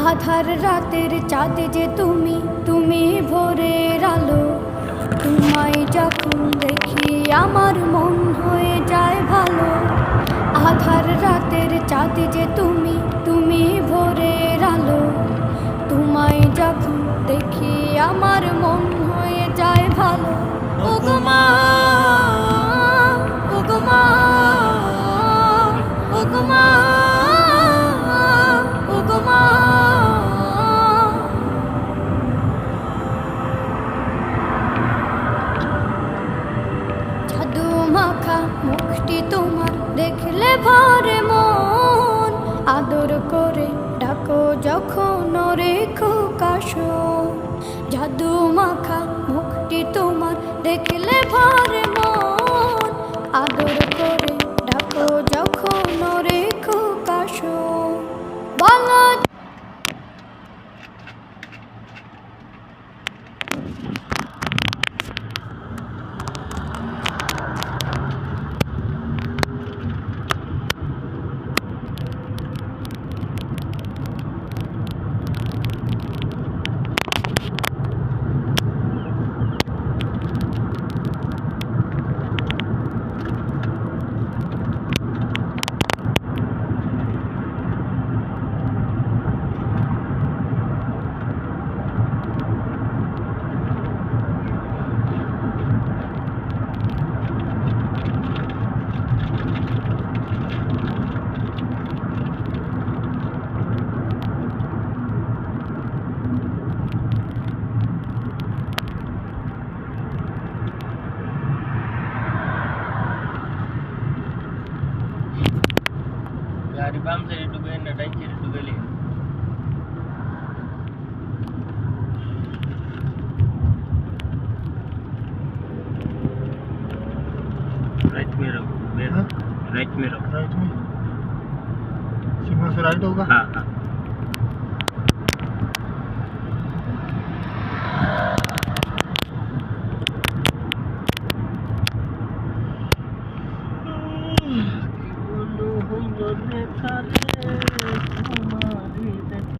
আধার রাতের চাঁদ যে তুমি, তুমি ভোরের আলো। তোমায় যখন দেখি আমার মন হয়ে যায় ভালো। আধার রাতের চাঁদ যে তুমি, তুমি ভোরের আলো। তোমায় যখন দেখি আমার মন হয়ে যায় ভালো। ওগো মা, ওগো মা, ওগো মা, ওগো মা। জাদু মাখা মুখটি তোমার দেখলে ভরে মন। আদর করে ডাকো যখন রেখো কাশন। জাদু মাখা মুখটি তোমার দেখলে ভরে মন। আদর করে ডাকো যখন রেখো কাশন। বলো गाड़ी बाम से डूबे ना डाइन से डूबे ले राइट में रहो राइट में रहो राइट में सिग्नल से राइट होगा। हाँ हाँ